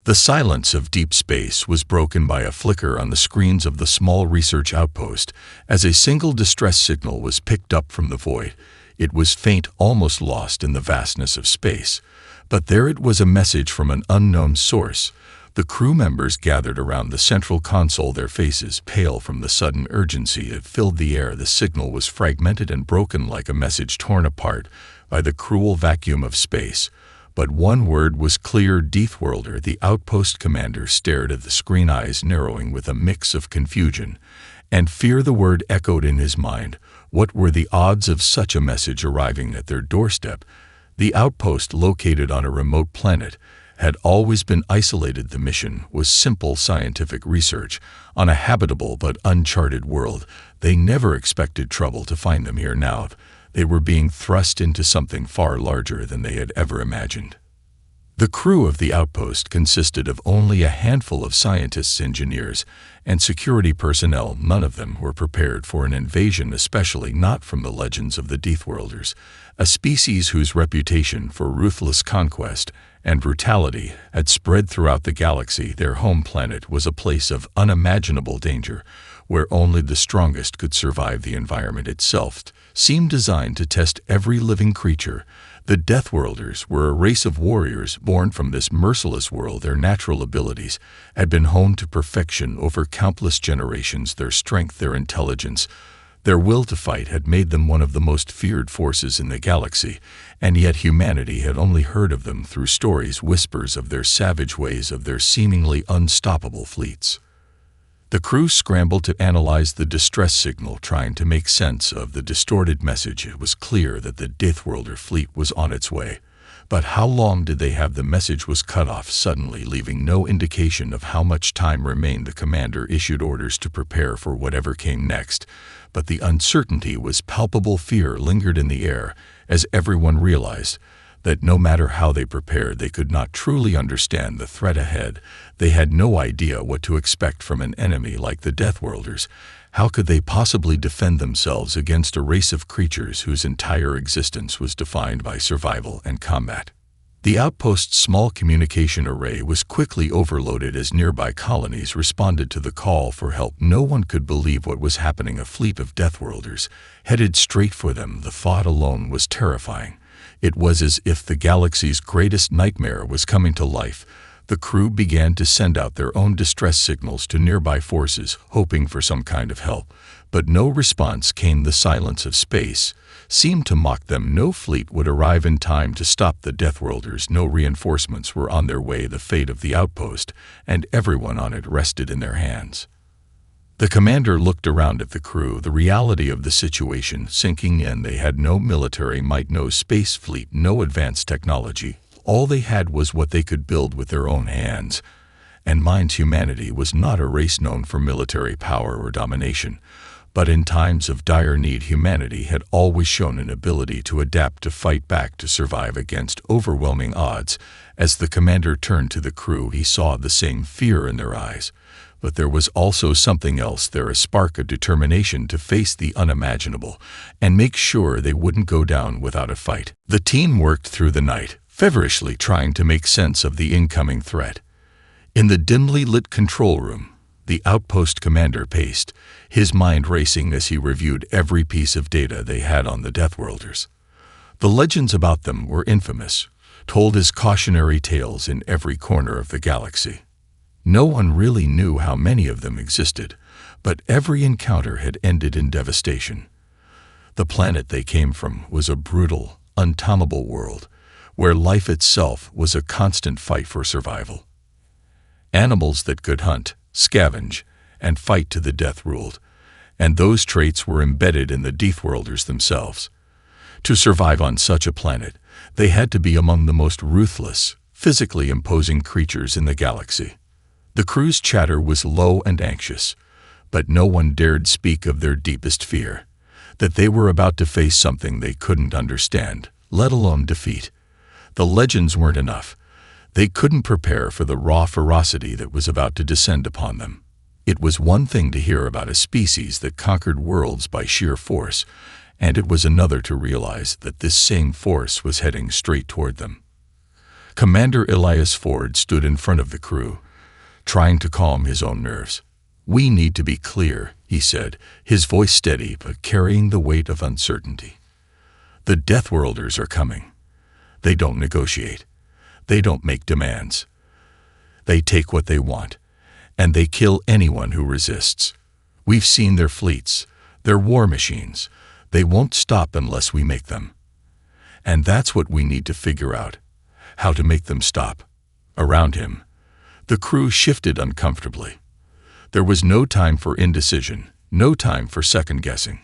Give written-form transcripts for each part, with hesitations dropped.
The silence of deep space was broken by a flicker on the screens of the small research outpost as a single distress signal was picked up from the void. It was faint, almost lost in the vastness of space. But there it was, a message from an unknown source. The crew members gathered around the central console, their faces pale from the sudden urgency that filled the air. The signal was fragmented and broken like a message torn apart by the cruel vacuum of space. But one word was clear: Deathworlder. The outpost commander stared at the screen, eyes narrowing with a mix of confusion and fear. The word echoed in his mind. What were the odds of such a message arriving at their doorstep? The outpost, located on a remote planet, had always been isolated. The mission was simple scientific research on a habitable but uncharted world. They never expected trouble to find them here. Now they were being thrust into something far larger than they had ever imagined. The crew of the outpost consisted of only a handful of scientists, engineers, and security personnel. None of them were prepared for an invasion, especially not from the legends of the Deathworlders, a species whose reputation for ruthless conquest and brutality had spread throughout the galaxy. Their home planet was a place of unimaginable danger, where only the strongest could survive. The environment itself seemed designed to test every living creature. The Deathworlders were a race of warriors born from this merciless world. Their natural abilities had been honed to perfection over countless generations. Their strength, their intelligence, their will to fight had made them one of the most feared forces in the galaxy, and yet humanity had only heard of them through stories, whispers of their savage ways, of their seemingly unstoppable fleets. The crew scrambled to analyze the distress signal, trying to make sense of the distorted message. It was clear that the Deathworlder fleet was on its way. But how long did they have? The message was cut off suddenly, leaving no indication of how much time remained. The commander issued orders to prepare for whatever came next, but the uncertainty was palpable. Fear lingered in the air as everyone realized that no matter how they prepared, they could not truly understand the threat ahead. They had no idea what to expect from an enemy like the Deathworlders. How could they possibly defend themselves against a race of creatures whose entire existence was defined by survival and combat? The outpost's small communication array was quickly overloaded as nearby colonies responded to the call for help. No one could believe what was happening. A fleet of Deathworlders headed straight for them. The thought alone was terrifying. It was as if the galaxy's greatest nightmare was coming to life. The crew began to send out their own distress signals to nearby forces, hoping for some kind of help. But no response came. The silence of space seemed to mock them. No fleet would arrive in time to stop the Deathworlders. No reinforcements were on their way. The fate of the outpost and everyone on it rested in their hands. The commander looked around at the crew, the reality of the situation sinking in. They had no military might, no space fleet, no advanced technology. All they had was what they could build with their own hands and minds. Humanity was not a race known for military power or domination, but in times of dire need, humanity had always shown an ability to adapt, to fight back, to survive against overwhelming odds. As the commander turned to the crew, he saw the same fear in their eyes. But there was also something else there, a spark of determination to face the unimaginable and make sure they wouldn't go down without a fight. The team worked through the night, feverishly trying to make sense of the incoming threat. In the dimly lit control room, the outpost commander paced, his mind racing as he reviewed every piece of data they had on the Deathworlders. The legends about them were infamous, told as cautionary tales in every corner of the galaxy. No one really knew how many of them existed, but every encounter had ended in devastation. The planet they came from was a brutal, untamable world, where life itself was a constant fight for survival. Animals that could hunt, scavenge, and fight to the death ruled, and those traits were embedded in the Deathworlders themselves. To survive on such a planet, they had to be among the most ruthless, physically imposing creatures in the galaxy. The crew's chatter was low and anxious, but no one dared speak of their deepest fear, that they were about to face something they couldn't understand, let alone defeat. The legends weren't enough. They couldn't prepare for the raw ferocity that was about to descend upon them. It was one thing to hear about a species that conquered worlds by sheer force, and it was another to realize that this same force was heading straight toward them. Commander Elias Ford stood in front of the crew, trying to calm his own nerves. "We need to be clear," he said, his voice steady but carrying the weight of uncertainty. "The Deathworlders are coming. They don't negotiate. They don't make demands. They take what they want, and they kill anyone who resists. We've seen their fleets, their war machines. They won't stop unless we make them. And that's what we need to figure out, how to make them stop." Around him, the crew shifted uncomfortably. There was no time for indecision, no time for second-guessing.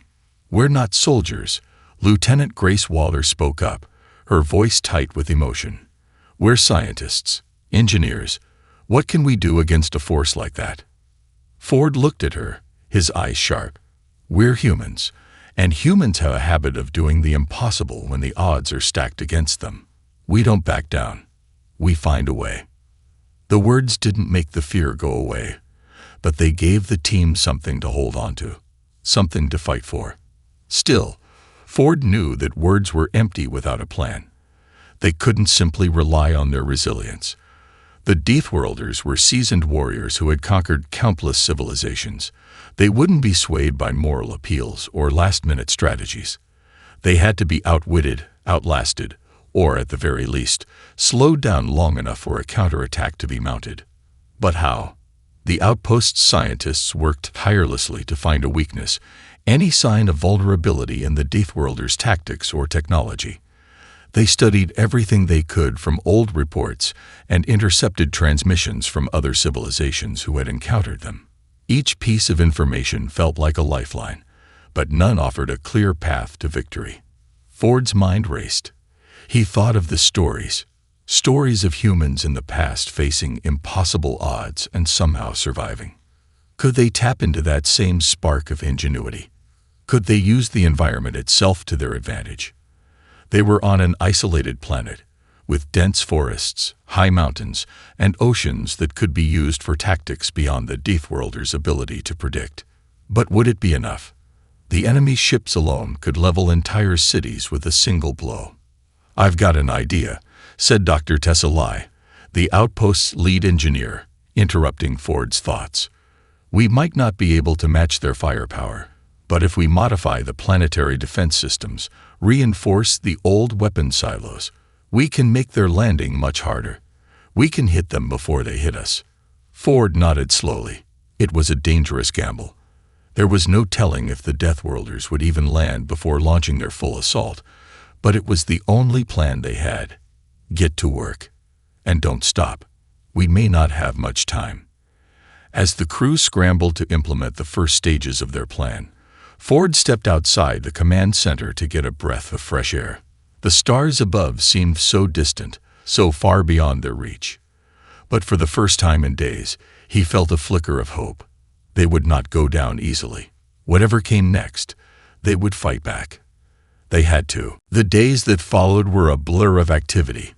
"We're not soldiers," Lieutenant Grace Waller spoke up, her voice tight with emotion. "We're scientists, engineers. What can we do against a force like that?" Ford looked at her, his eyes sharp. "We're humans, and humans have a habit of doing the impossible when the odds are stacked against them. We don't back down. We find a way." The words didn't make the fear go away, but they gave the team something to hold on to, something to fight for. Still, Ford knew that words were empty without a plan. They couldn't simply rely on their resilience. The Deathworlders were seasoned warriors who had conquered countless civilizations. They wouldn't be swayed by moral appeals or last-minute strategies. They had to be outwitted, outlasted, or at the very least, slowed down long enough for a counterattack to be mounted. But how? The outpost's scientists worked tirelessly to find a weakness, any sign of vulnerability in the Deathworlders' tactics or technology. They studied everything they could from old reports and intercepted transmissions from other civilizations who had encountered them. Each piece of information felt like a lifeline, but none offered a clear path to victory. Ford's mind raced. He thought of the stories of humans in the past facing impossible odds and somehow surviving. Could they tap into that same spark of ingenuity? Could they use the environment itself to their advantage? They were on an isolated planet, with dense forests, high mountains, and oceans that could be used for tactics beyond the Deathworlders' ability to predict. But would it be enough? The enemy ships alone could level entire cities with a single blow. "I've got an idea," said Dr. Tessa Lai, the outpost's lead engineer, interrupting Ford's thoughts. "We might not be able to match their firepower, but if we modify the planetary defense systems, reinforce the old weapon silos, we can make their landing much harder. We can hit them before they hit us." Ford nodded slowly. It was a dangerous gamble. There was no telling if the Deathworlders would even land before launching their full assault, but it was the only plan they had. Get to work. And don't stop. We may not have much time. As the crew scrambled to implement the first stages of their plan, Ford stepped outside the command center to get a breath of fresh air. The stars above seemed so distant, so far beyond their reach. But for the first time in days, he felt a flicker of hope. They would not go down easily. Whatever came next, they would fight back. They had to. The days that followed were a blur of activity.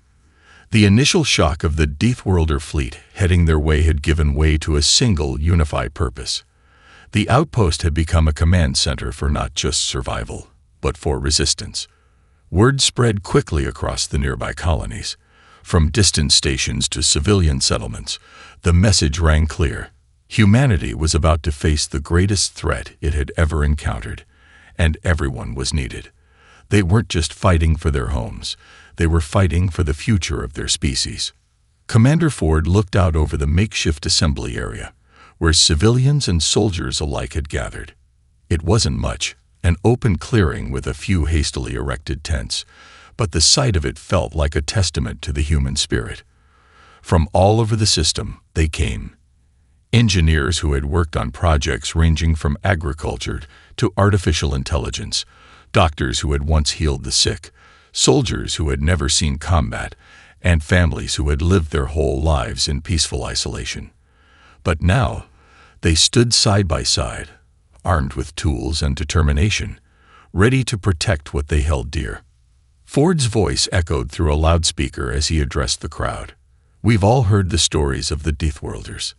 The initial shock of the Deathworlder fleet heading their way had given way to a single, unified purpose. The outpost had become a command center for not just survival, but for resistance. Word spread quickly across the nearby colonies. From distant stations to civilian settlements, the message rang clear. Humanity was about to face the greatest threat it had ever encountered, and everyone was needed. They weren't just fighting for their homes, they were fighting for the future of their species. Commander Ford looked out over the makeshift assembly area, where civilians and soldiers alike had gathered. It wasn't much, an open clearing with a few hastily erected tents, but the sight of it felt like a testament to the human spirit. From all over the system, they came. Engineers who had worked on projects ranging from agriculture to artificial intelligence, doctors who had once healed the sick, soldiers who had never seen combat, and families who had lived their whole lives in peaceful isolation. But now, they stood side by side, armed with tools and determination, ready to protect what they held dear. Ford's voice echoed through a loudspeaker as he addressed the crowd. "We've all heard the stories of the Deathworlders.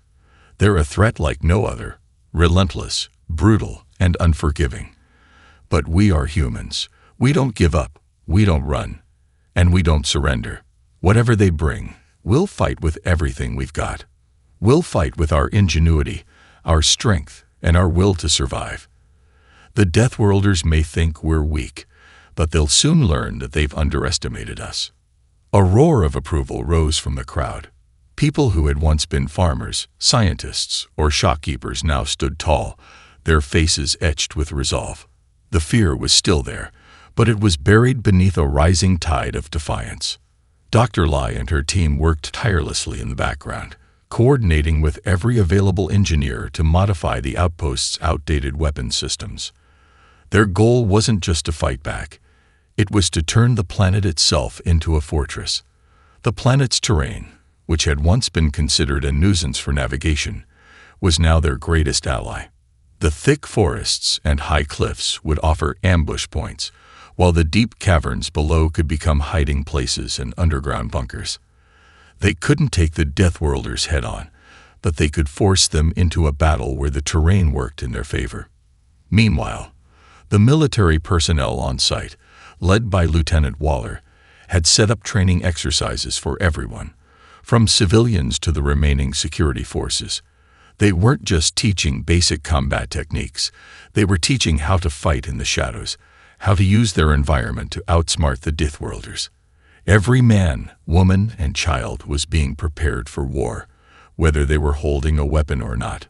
They're a threat like no other, relentless, brutal, and unforgiving. But we are humans. We don't give up, we don't run, and we don't surrender. Whatever they bring, we'll fight with everything we've got. We'll fight with our ingenuity, our strength, and our will to survive. The Deathworlders may think we're weak, but they'll soon learn that they've underestimated us." A roar of approval rose from the crowd. People who had once been farmers, scientists, or shopkeepers now stood tall, their faces etched with resolve. The fear was still there, but it was buried beneath a rising tide of defiance. Dr. Lai and her team worked tirelessly in the background, coordinating with every available engineer to modify the outpost's outdated weapon systems. Their goal wasn't just to fight back. It was to turn the planet itself into a fortress. The planet's terrain, which had once been considered a nuisance for navigation, was now their greatest ally. The thick forests and high cliffs would offer ambush points, while the deep caverns below could become hiding places and underground bunkers. They couldn't take the Deathworlders head-on, but they could force them into a battle where the terrain worked in their favor. Meanwhile, the military personnel on site, led by Lieutenant Waller, had set up training exercises for everyone, from civilians to the remaining security forces. They weren't just teaching basic combat techniques, they were teaching how to fight in the shadows, how to use their environment to outsmart the Deathworlders. Every man, woman, and child was being prepared for war, whether they were holding a weapon or not.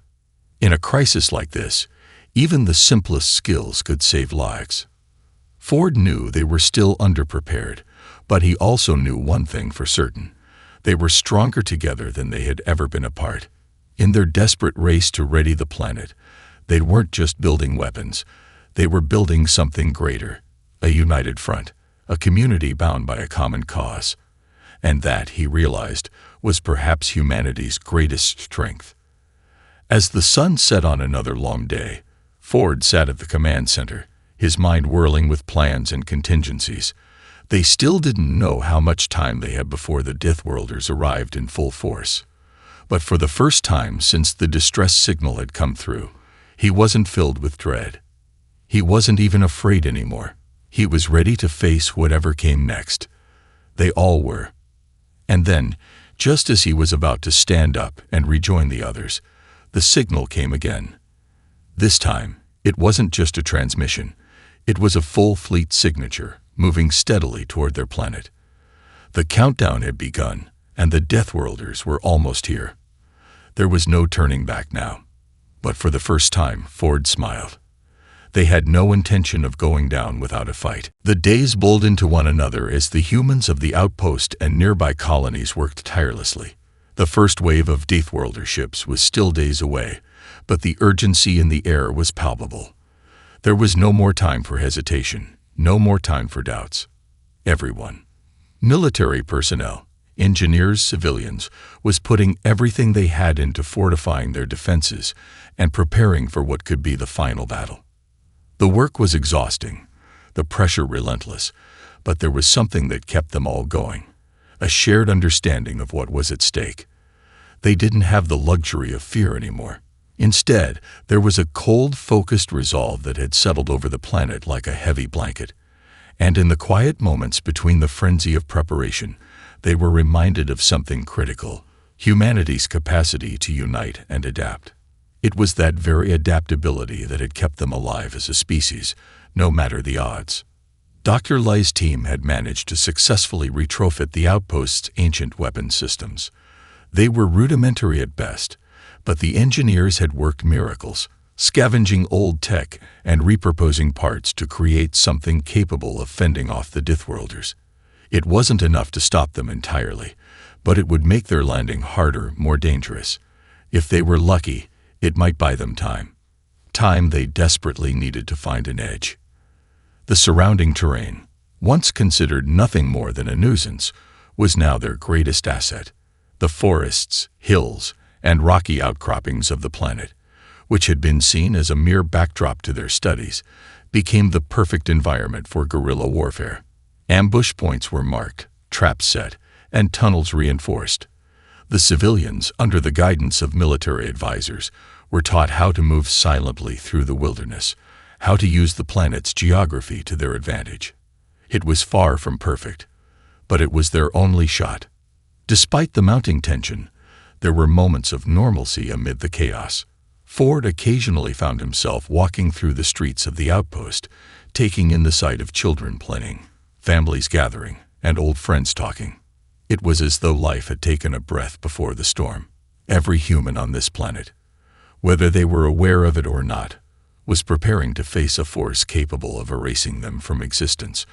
In a crisis like this, even the simplest skills could save lives. Ford knew they were still underprepared, but he also knew one thing for certain. They were stronger together than they had ever been apart. In their desperate race to ready the planet, they weren't just building weapons. They were building something greater, a united front, a community bound by a common cause. And that, he realized, was perhaps humanity's greatest strength. As the sun set on another long day, Ford sat at the command center, his mind whirling with plans and contingencies. They still didn't know how much time they had before the Deathworlders arrived in full force. But for the first time since the distress signal had come through, he wasn't filled with dread. He wasn't even afraid anymore. He was ready to face whatever came next. They all were. And then, just as he was about to stand up and rejoin the others, the signal came again. This time, it wasn't just a transmission. It was a full fleet signature, moving steadily toward their planet. The countdown had begun, and the Deathworlders were almost here. There was no turning back now. But for the first time, Ford smiled. They had no intention of going down without a fight. The days bowled into one another as the humans of the outpost and nearby colonies worked tirelessly. The first wave of Deathworlder ships was still days away, but the urgency in the air was palpable. There was no more time for hesitation, no more time for doubts. Everyone, military personnel, engineers, civilians, was putting everything they had into fortifying their defenses and preparing for what could be the final battle. The work was exhausting, the pressure relentless, but there was something that kept them all going, a shared understanding of what was at stake. They didn't have the luxury of fear anymore. Instead, there was a cold, focused resolve that had settled over the planet like a heavy blanket. And in the quiet moments between the frenzy of preparation, they were reminded of something critical: humanity's capacity to unite and adapt. It was that very adaptability that had kept them alive as a species, no matter the odds. Dr. Lai's team had managed to successfully retrofit the outpost's ancient weapon systems. They were rudimentary at best, but the engineers had worked miracles, scavenging old tech and repurposing parts to create something capable of fending off the Deathworlders. It wasn't enough to stop them entirely, but it would make their landing harder, more dangerous. If they were lucky, it might buy them time. Time they desperately needed to find an edge. The surrounding terrain, once considered nothing more than a nuisance, was now their greatest asset. The forests, hills, and rocky outcroppings of the planet, which had been seen as a mere backdrop to their studies, became the perfect environment for guerrilla warfare. Ambush points were marked, traps set, and tunnels reinforced. The civilians, under the guidance of military advisors, were taught how to move silently through the wilderness, how to use the planet's geography to their advantage. It was far from perfect, but it was their only shot. Despite the mounting tension, there were moments of normalcy amid the chaos. Ford occasionally found himself walking through the streets of the outpost, taking in the sight of children playing, families gathering, and old friends talking. It was as though life had taken a breath before the storm. Every human on this planet, whether they were aware of it or not, was preparing to face a force capable of erasing them from existence,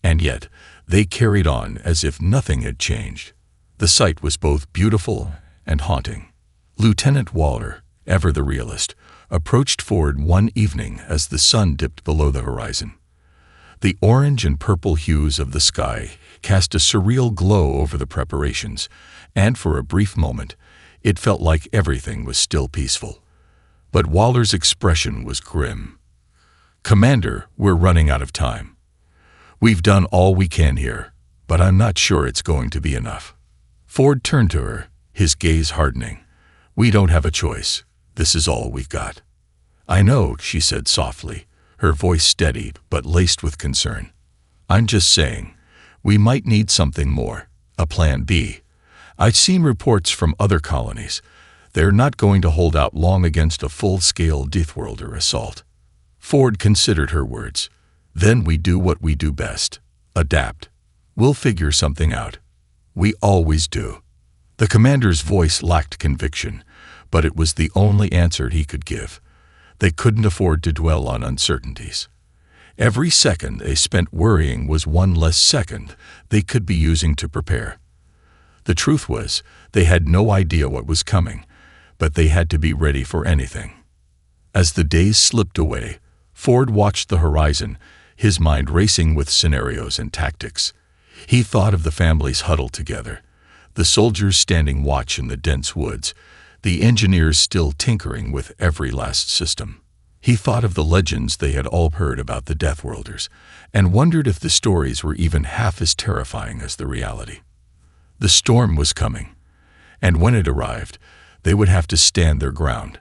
and yet they carried on as if nothing had changed. The sight was both beautiful and haunting. Lieutenant Waller, ever the realist, approached Ford one evening as the sun dipped below the horizon. The orange and purple hues of the sky cast a surreal glow over the preparations, and for a brief moment, it felt like everything was still peaceful. But Waller's expression was grim. "Commander, we're running out of time. We've done all we can here, but I'm not sure it's going to be enough." Ford turned to her, his gaze hardening. "We don't have a choice. This is all we've got." "I know," she said softly, her voice steady but laced with concern. "I'm just saying, we might need something more, a plan B. I've seen reports from other colonies. They're not going to hold out long against a full-scale Deathworlder assault." Ford considered her words. "Then we do what we do best. Adapt. We'll figure something out. We always do." The commander's voice lacked conviction, but it was the only answer he could give. They couldn't afford to dwell on uncertainties. Every second they spent worrying was one less second they could be using to prepare. The truth was, they had no idea what was coming, but they had to be ready for anything. As the days slipped away, Ford watched the horizon, his mind racing with scenarios and tactics. He thought of the families huddled together, the soldiers standing watch in the dense woods, the engineers still tinkering with every last system. He thought of the legends they had all heard about the Deathworlders, and wondered if the stories were even half as terrifying as the reality. The storm was coming, and when it arrived, they would have to stand their ground.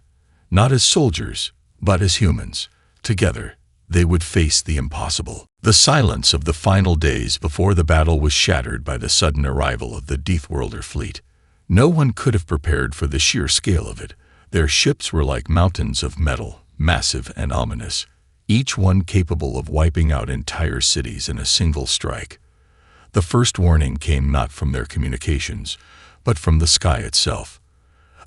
Not as soldiers, but as humans. Together, they would face the impossible. The silence of the final days before the battle was shattered by the sudden arrival of the Deathworlder fleet. No one could have prepared for the sheer scale of it. Their ships were like mountains of metal, massive and ominous, each one capable of wiping out entire cities in a single strike. The first warning came not from their communications, but from the sky itself.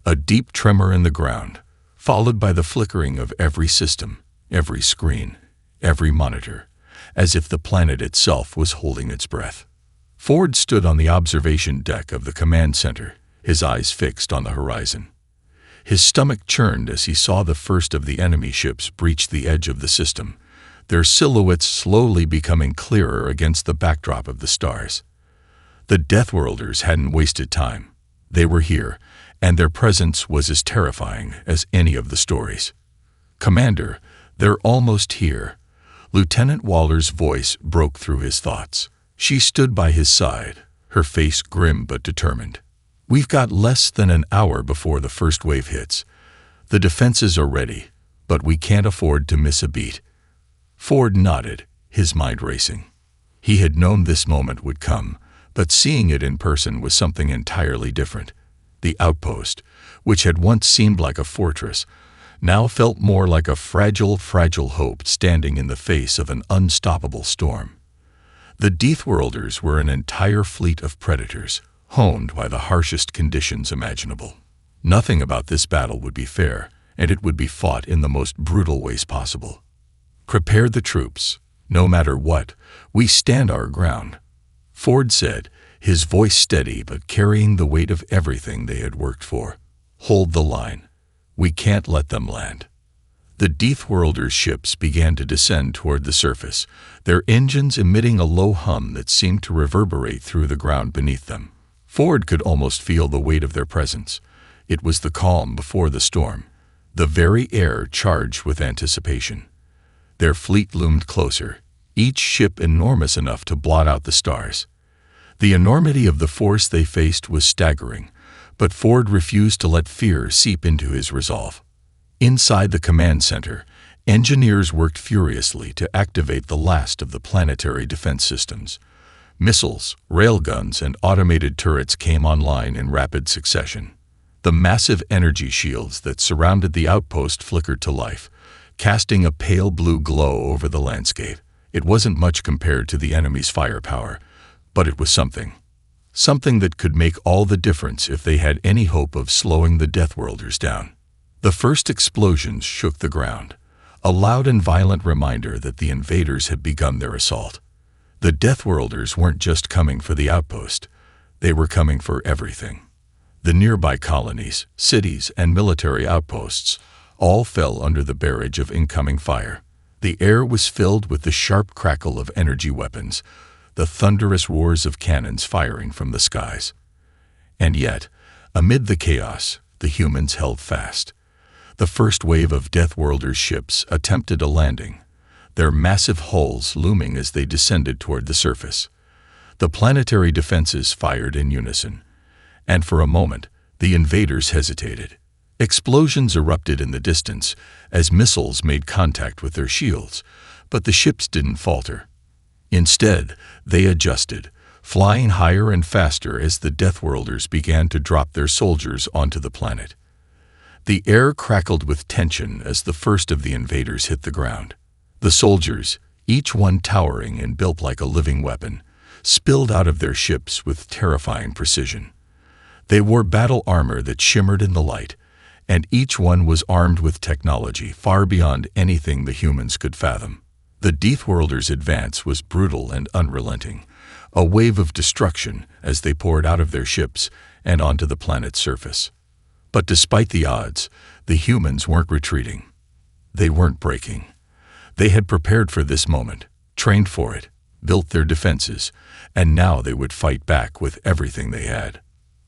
A deep tremor in the ground, followed by the flickering of every system, every screen, every monitor, as if the planet itself was holding its breath. Ford stood on the observation deck of the command center, his eyes fixed on the horizon. His stomach churned as he saw the first of the enemy ships breach the edge of the system, their silhouettes slowly becoming clearer against the backdrop of the stars. The Deathworlders hadn't wasted time. They were here, and their presence was as terrifying as any of the stories. "Commander, they're almost here." Lieutenant Waller's voice broke through his thoughts. She stood by his side, her face grim but determined. "We've got less than an hour before the first wave hits. The defenses are ready, but we can't afford to miss a beat." Ford nodded, his mind racing. He had known this moment would come, but seeing it in person was something entirely different. The outpost, which had once seemed like a fortress, now felt more like a fragile hope standing in the face of an unstoppable storm. The Deathworlders were an entire fleet of predators, honed by the harshest conditions imaginable. Nothing about this battle would be fair, and it would be fought in the most brutal ways possible. "Prepare the troops. No matter what, we stand our ground," Ford said, his voice steady but carrying the weight of everything they had worked for. "Hold the line. We can't let them land." The Deathworlder's ships began to descend toward the surface, their engines emitting a low hum that seemed to reverberate through the ground beneath them. Ford could almost feel the weight of their presence. It was the calm before the storm, the very air charged with anticipation. Their fleet loomed closer, each ship enormous enough to blot out the stars. The enormity of the force they faced was staggering, but Ford refused to let fear seep into his resolve. Inside the command center, engineers worked furiously to activate the last of the planetary defense systems. Missiles, railguns, and automated turrets came online in rapid succession. The massive energy shields that surrounded the outpost flickered to life, casting a pale blue glow over the landscape. It wasn't much compared to the enemy's firepower, but it was something. Something that could make all the difference if they had any hope of slowing the Deathworlders down. The first explosions shook the ground, a loud and violent reminder that the invaders had begun their assault. The Deathworlders weren't just coming for the outpost, they were coming for everything. The nearby colonies, cities, and military outposts all fell under the barrage of incoming fire. The air was filled with the sharp crackle of energy weapons, the thunderous roars of cannons firing from the skies. And yet, amid the chaos, the humans held fast. The first wave of Deathworlders' ships attempted a landing, their massive hulls looming as they descended toward the surface. The planetary defenses fired in unison, and for a moment, the invaders hesitated. Explosions erupted in the distance as missiles made contact with their shields, but the ships didn't falter. Instead, they adjusted, flying higher and faster as the Deathworlders began to drop their soldiers onto the planet. The air crackled with tension as the first of the invaders hit the ground. The soldiers, each one towering and built like a living weapon, spilled out of their ships with terrifying precision. They wore battle armor that shimmered in the light, and each one was armed with technology far beyond anything the humans could fathom. The Deathworlders' advance was brutal and unrelenting, a wave of destruction as they poured out of their ships and onto the planet's surface. But despite the odds, the humans weren't retreating. They weren't breaking. They had prepared for this moment, trained for it, built their defenses, and now they would fight back with everything they had.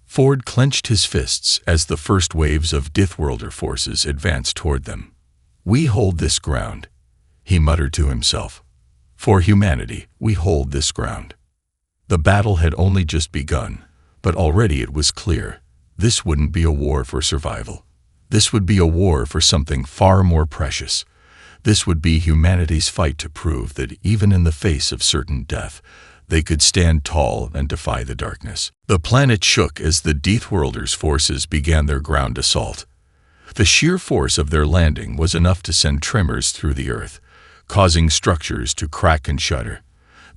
Ford clenched his fists as the first waves of Deathworlder forces advanced toward them. "We hold this ground," he muttered to himself. "For humanity, we hold this ground." The battle had only just begun, but already it was clear this wouldn't be a war for survival. This would be a war for something far more precious. This would be humanity's fight to prove that even in the face of certain death, they could stand tall and defy the darkness. The planet shook as the Deathworlders' forces began their ground assault. The sheer force of their landing was enough to send tremors through the earth, causing structures to crack and shudder.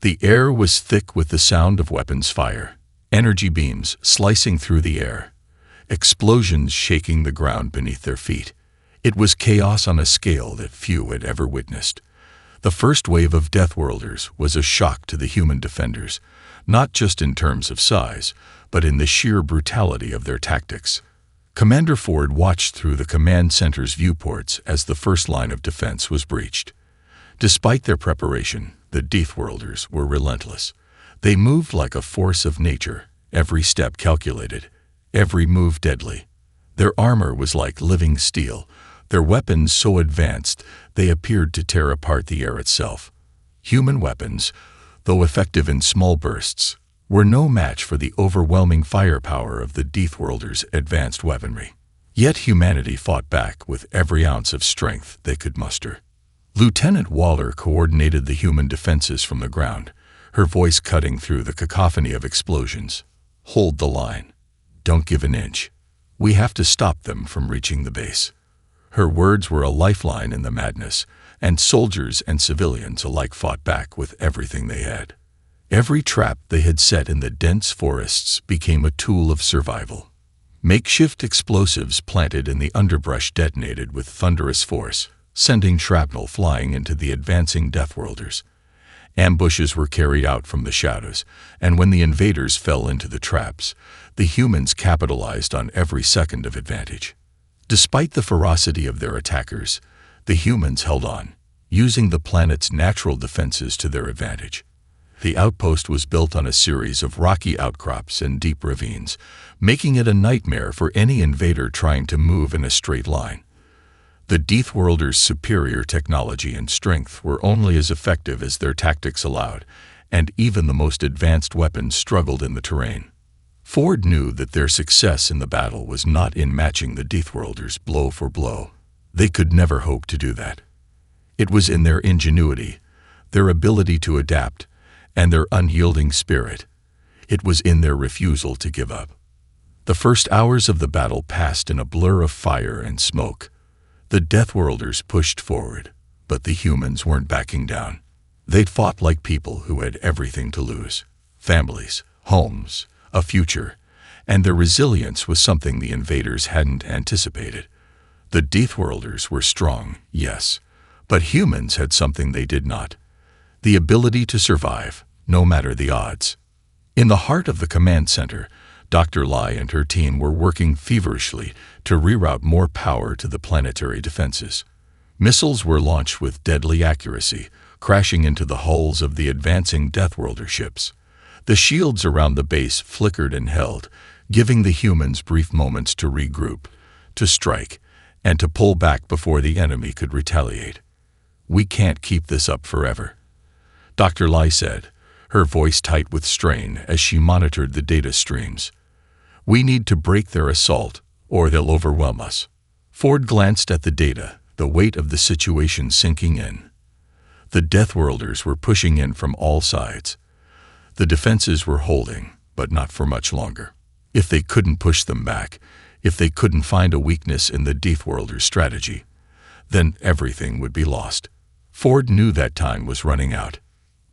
The air was thick with the sound of weapons fire, energy beams slicing through the air, explosions shaking the ground beneath their feet. It was chaos on a scale that few had ever witnessed. The first wave of Deathworlders was a shock to the human defenders, not just in terms of size, but in the sheer brutality of their tactics. Commander Ford watched through the command center's viewports as the first line of defense was breached. Despite their preparation, the Deathworlders were relentless. They moved like a force of nature, every step calculated, every move deadly. Their armor was like living steel, their weapons so advanced they appeared to tear apart the air itself. Human weapons, though effective in small bursts, were no match for the overwhelming firepower of the Deathworlders' advanced weaponry. Yet humanity fought back with every ounce of strength they could muster. Lieutenant Waller coordinated the human defenses from the ground, her voice cutting through the cacophony of explosions. "Hold the line. Don't give an inch. We have to stop them from reaching the base." Her words were a lifeline in the madness, and soldiers and civilians alike fought back with everything they had. Every trap they had set in the dense forests became a tool of survival. Makeshift explosives planted in the underbrush detonated with thunderous force, sending shrapnel flying into the advancing Deathworlders. Ambushes were carried out from the shadows, and when the invaders fell into the traps, the humans capitalized on every second of advantage. Despite the ferocity of their attackers, the humans held on, using the planet's natural defenses to their advantage. The outpost was built on a series of rocky outcrops and deep ravines, making it a nightmare for any invader trying to move in a straight line. The Deathworlders' superior technology and strength were only as effective as their tactics allowed, and even the most advanced weapons struggled in the terrain. Ford knew that their success in the battle was not in matching the Deathworlders blow for blow. They could never hope to do that. It was in their ingenuity, their ability to adapt, and their unyielding spirit. It was in their refusal to give up. The first hours of the battle passed in a blur of fire and smoke. The Deathworlders pushed forward, but the humans weren't backing down. They'd fought like people who had everything to lose: families, homes, a future, and their resilience was something the invaders hadn't anticipated. The Deathworlders were strong, yes, but humans had something they did not: the ability to survive, no matter the odds. In the heart of the command center, Dr. Lai and her team were working feverishly to reroute more power to the planetary defenses. Missiles were launched with deadly accuracy, crashing into the hulls of the advancing Deathworlder ships. The shields around the base flickered and held, giving the humans brief moments to regroup, to strike, and to pull back before the enemy could retaliate. "We can't keep this up forever," Dr. Lai said, her voice tight with strain as she monitored the data streams. "We need to break their assault, or they'll overwhelm us." Ford glanced at the data, the weight of the situation sinking in. The Deathworlders were pushing in from all sides. The defenses were holding, but not for much longer. If they couldn't push them back, if they couldn't find a weakness in the Deathworlder strategy, then everything would be lost. Ford knew that time was running out.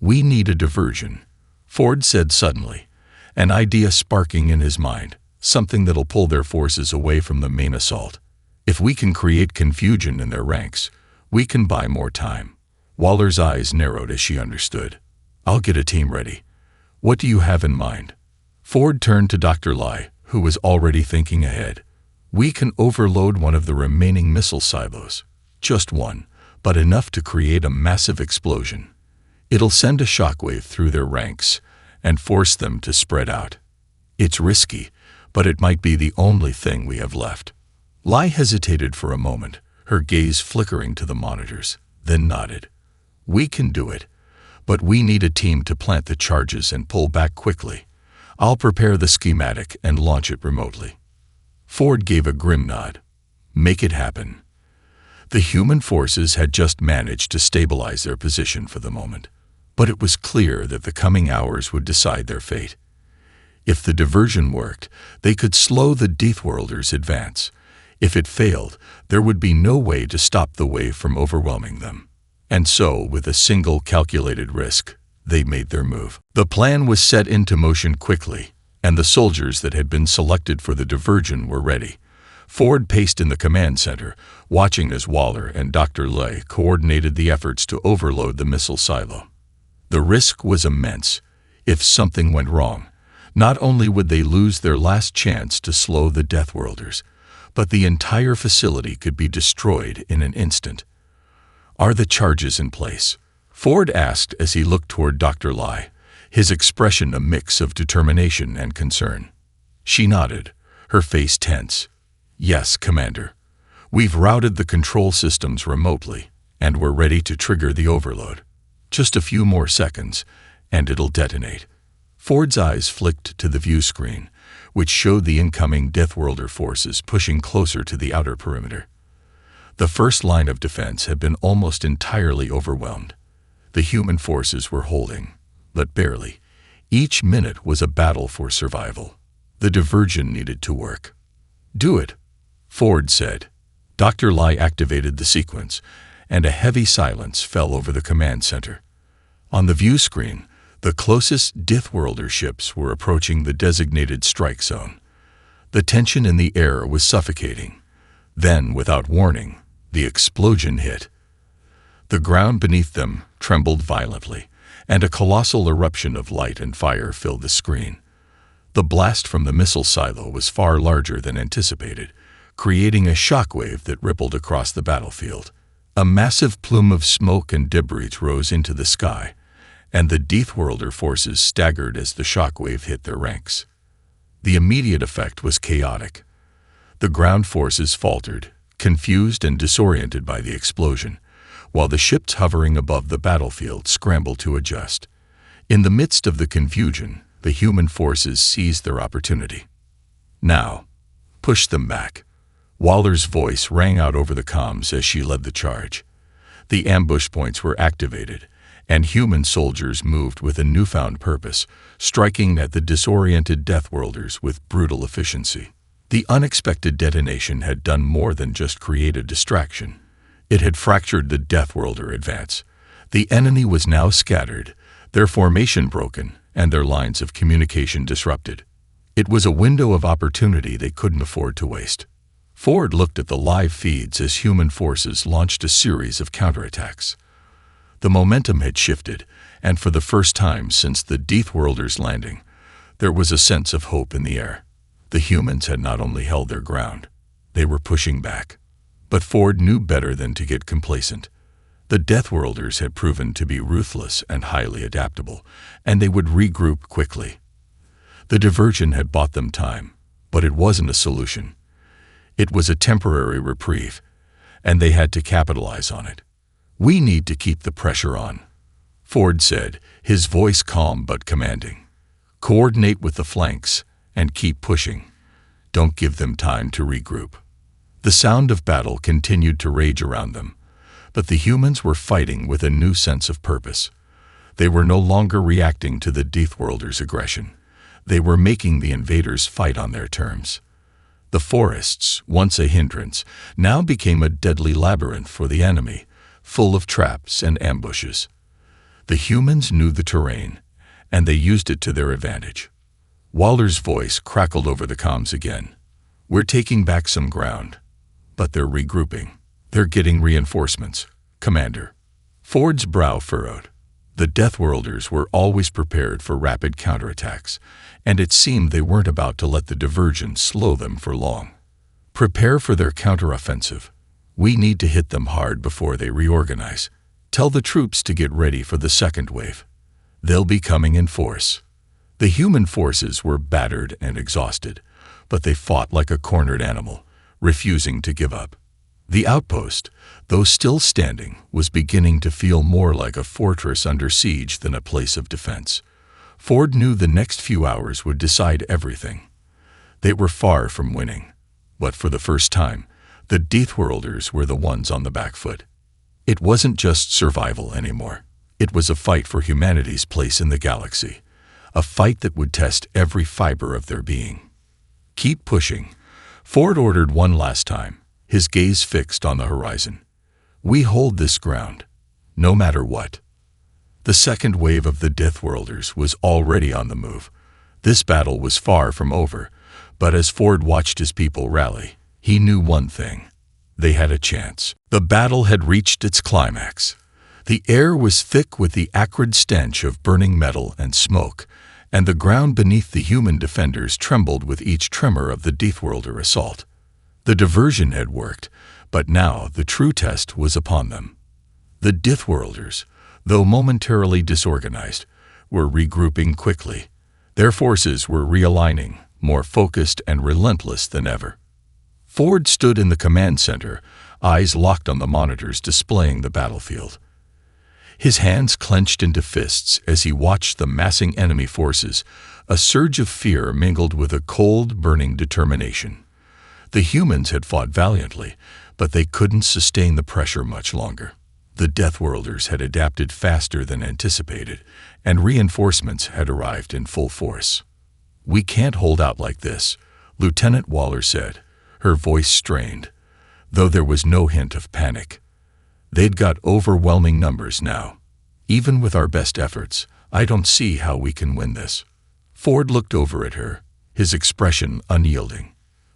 "We need a diversion," Ford said suddenly, an idea sparking in his mind, something that'll pull their forces away from the main assault. "If we can create confusion in their ranks, we can buy more time." Waller's eyes narrowed as she understood. "I'll get a team ready. What do you have in mind?" Ford turned to Dr. Lai, who was already thinking ahead. "We can overload one of the remaining missile silos. Just one, but enough to create a massive explosion. It'll send a shockwave through their ranks and force them to spread out. It's risky, but it might be the only thing we have left." Lai hesitated for a moment, her gaze flickering to the monitors, then nodded. "We can do it, but we need a team to plant the charges and pull back quickly. I'll prepare the schematic and launch it remotely." Ford gave a grim nod. "Make it happen." The human forces had just managed to stabilize their position for the moment, but it was clear that the coming hours would decide their fate. If the diversion worked, they could slow the Deathworlders' advance. If it failed, there would be no way to stop the wave from overwhelming them. And so, with a single calculated risk, they made their move. The plan was set into motion quickly, and the soldiers that had been selected for the diversion were ready. Ford paced in the command center, watching as Waller and Dr. Lai coordinated the efforts to overload the missile silo. The risk was immense. If something went wrong, not only would they lose their last chance to slow the Deathworlders, but the entire facility could be destroyed in an instant. "Are the charges in place?" Ford asked as he looked toward Dr. Lai, his expression a mix of determination and concern. She nodded, her face tense. "Yes, Commander. We've routed the control systems remotely, and we're ready to trigger the overload. Just a few more seconds, and it'll detonate." Ford's eyes flicked to the view screen, which showed the incoming Deathworlder forces pushing closer to the outer perimeter. The first line of defense had been almost entirely overwhelmed. The human forces were holding, but barely. Each minute was a battle for survival. The diversion needed to work. "Do it," Ford said. Dr. Lai activated the sequence, and a heavy silence fell over the command center. On the view screen, the closest Deathworlder ships were approaching the designated strike zone. The tension in the air was suffocating. Then, without warning, the explosion hit. The ground beneath them trembled violently, and a colossal eruption of light and fire filled the screen. The blast from the missile silo was far larger than anticipated, creating a shockwave that rippled across the battlefield. A massive plume of smoke and debris rose into the sky, and the Deathworlder forces staggered as the shockwave hit their ranks. The immediate effect was chaotic. The ground forces faltered, confused and disoriented by the explosion, while the ships hovering above the battlefield scrambled to adjust. In the midst of the confusion, the human forces seized their opportunity. "Now, push them back." Waller's voice rang out over the comms as she led the charge. The ambush points were activated, and human soldiers moved with a newfound purpose, striking at the disoriented Deathworlders with brutal efficiency. The unexpected detonation had done more than just create a distraction. It had fractured the Deathworlder advance. The enemy was now scattered, their formation broken, and their lines of communication disrupted. It was a window of opportunity they couldn't afford to waste. Ford looked at the live feeds as human forces launched a series of counterattacks. The momentum had shifted, and for the first time since the Deathworlder's landing, there was a sense of hope in the air. The humans had not only held their ground, they were pushing back. But Ford knew better than to get complacent. The Deathworlders had proven to be ruthless and highly adaptable, and they would regroup quickly. The diversion had bought them time, but it wasn't a solution. It was a temporary reprieve, and they had to capitalize on it. "We need to keep the pressure on," Ford said, his voice calm but commanding. "Coordinate with the flanks and keep pushing. Don't give them time to regroup." The sound of battle continued to rage around them, but the humans were fighting with a new sense of purpose. They were no longer reacting to the Deathworlders' aggression. They were making the invaders fight on their terms. The forests, once a hindrance, now became a deadly labyrinth for the enemy, full of traps and ambushes. The humans knew the terrain, and they used it to their advantage. Waller's voice crackled over the comms again. "We're taking back some ground, but they're regrouping. They're getting reinforcements, Commander." Ford's brow furrowed. The Deathworlders were always prepared for rapid counterattacks, and it seemed they weren't about to let the diversion slow them for long. "Prepare for their counteroffensive. We need to hit them hard before they reorganize. Tell the troops to get ready for the second wave. They'll be coming in force." The human forces were battered and exhausted, but they fought like a cornered animal, refusing to give up. The outpost, though still standing, was beginning to feel more like a fortress under siege than a place of defense. Ford knew the next few hours would decide everything. They were far from winning, but for the first time, the Deathworlders were the ones on the back foot. It wasn't just survival anymore. It was a fight for humanity's place in the galaxy, a fight that would test every fiber of their being. "Keep pushing," Ford ordered one last time, his gaze fixed on the horizon. "We hold this ground, no matter what." The second wave of the Deathworlders was already on the move. This battle was far from over, but as Ford watched his people rally, he knew one thing: they had a chance. The battle had reached its climax. The air was thick with the acrid stench of burning metal and smoke, and the ground beneath the human defenders trembled with each tremor of the Deathworlder assault. The diversion had worked, but now the true test was upon them. The Deathworlders, though momentarily disorganized, were regrouping quickly. Their forces were realigning, more focused and relentless than ever. Ford stood in the command center, eyes locked on the monitors displaying the battlefield. His hands clenched into fists as he watched the massing enemy forces, a surge of fear mingled with a cold, burning determination. The humans had fought valiantly, but they couldn't sustain the pressure much longer. The Deathworlders had adapted faster than anticipated, and reinforcements had arrived in full force. "We can't hold out like this," Lieutenant Waller said, her voice strained, though there was no hint of panic. "They'd got overwhelming numbers now. Even with our best efforts, I don't see how we can win this." Ford looked over at her, his expression unyielding.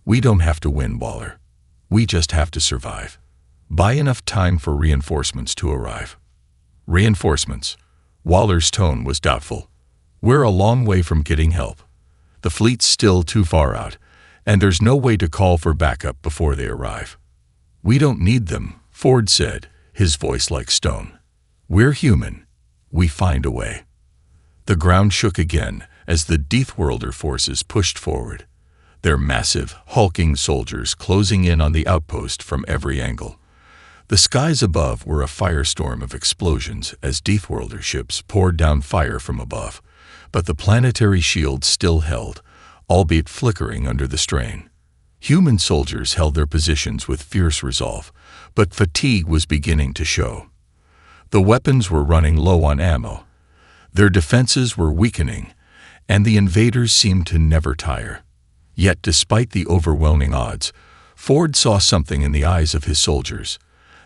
"We don't have to win, Waller. We just have to survive. Buy enough time for reinforcements to arrive." "Reinforcements?" Waller's tone was doubtful. "We're a long way from getting help. The fleet's still too far out, and there's no way to call for backup before they arrive." "We don't need them," Ford said, his voice like stone. "We're human. We find a way." The ground shook again as the Deathworlder forces pushed forward, their massive, hulking soldiers closing in on the outpost from every angle. The skies above were a firestorm of explosions as Deathworlder ships poured down fire from above, but the planetary shield still held, albeit flickering under the strain. Human soldiers held their positions with fierce resolve, but fatigue was beginning to show. The weapons were running low on ammo. Their defenses were weakening, and the invaders seemed to never tire. Yet despite the overwhelming odds, Ford saw something in the eyes of his soldiers,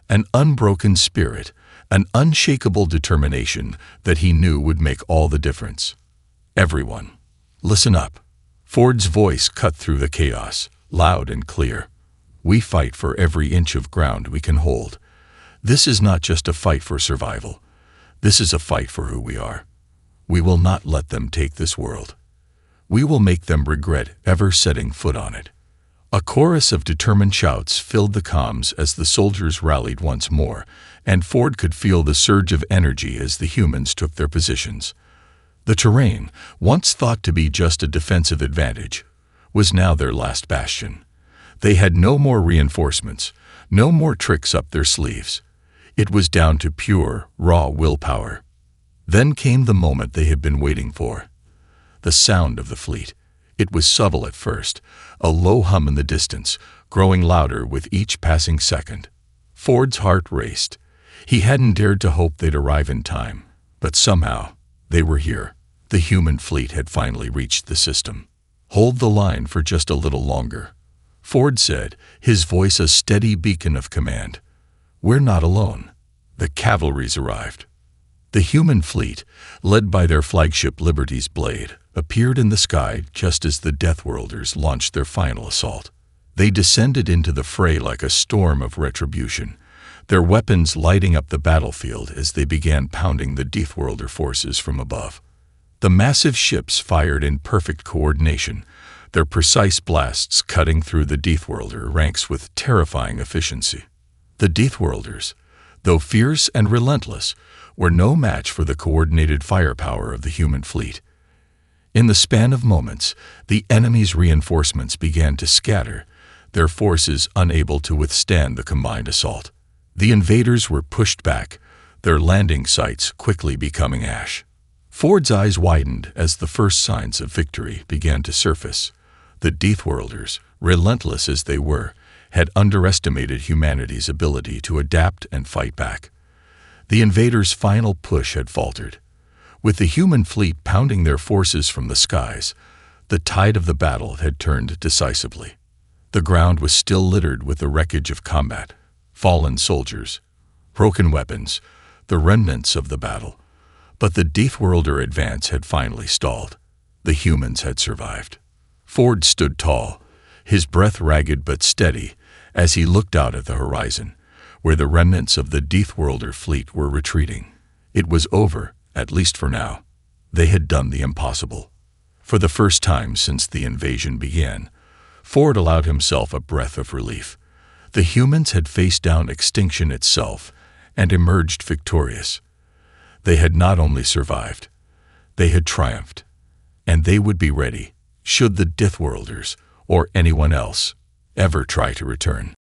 an unbroken spirit, an unshakable determination that he knew would make all the difference. Everyone, listen up. Ford's voice cut through the chaos, loud and clear. We fight for every inch of ground we can hold. This is not just a fight for survival. This is a fight for who we are. We will not let them take this world. We will make them regret ever setting foot on it. A chorus of determined shouts filled the comms as the soldiers rallied once more, and Ford could feel the surge of energy as the humans took their positions. The terrain, once thought to be just a defensive advantage, was now their last bastion. They had no more reinforcements, no more tricks up their sleeves. It was down to pure, raw willpower. Then came the moment they had been waiting for. The sound of the fleet. It was subtle at first, a low hum in the distance, growing louder with each passing second. Ford's heart raced. He hadn't dared to hope they'd arrive in time, but somehow, they were here. The human fleet had finally reached the system. Hold the line for just a little longer, Ford said, his voice a steady beacon of command. We're not alone. The cavalry's arrived. The human fleet, led by their flagship Liberty's Blade, appeared in the sky just as the Deathworlders launched their final assault. They descended into the fray like a storm of retribution, their weapons lighting up the battlefield as they began pounding the Deathworlder forces from above. The massive ships fired in perfect coordination, their precise blasts cutting through the Deathworlder ranks with terrifying efficiency. The Deathworlders, though fierce and relentless, were no match for the coordinated firepower of the human fleet. In the span of moments, the enemy's reinforcements began to scatter, their forces unable to withstand the combined assault. The invaders were pushed back, their landing sites quickly becoming ash. Ford's eyes widened as the first signs of victory began to surface. The Deathworlders, relentless as they were, had underestimated humanity's ability to adapt and fight back. The invaders' final push had faltered. With the human fleet pounding their forces from the skies, the tide of the battle had turned decisively. The ground was still littered with the wreckage of combat, fallen soldiers, broken weapons, the remnants of the battle. But the Deathworlder advance had finally stalled. The humans had survived. Ford stood tall, his breath ragged but steady, as he looked out at the horizon, where the remnants of the Deathworlder fleet were retreating. It was over, at least for now. They had done the impossible. For the first time since the invasion began, Ford allowed himself a breath of relief. The humans had faced down extinction itself and emerged victorious. They had not only survived, they had triumphed, and they would be ready, should the Deathworlders, or anyone else, ever try to return.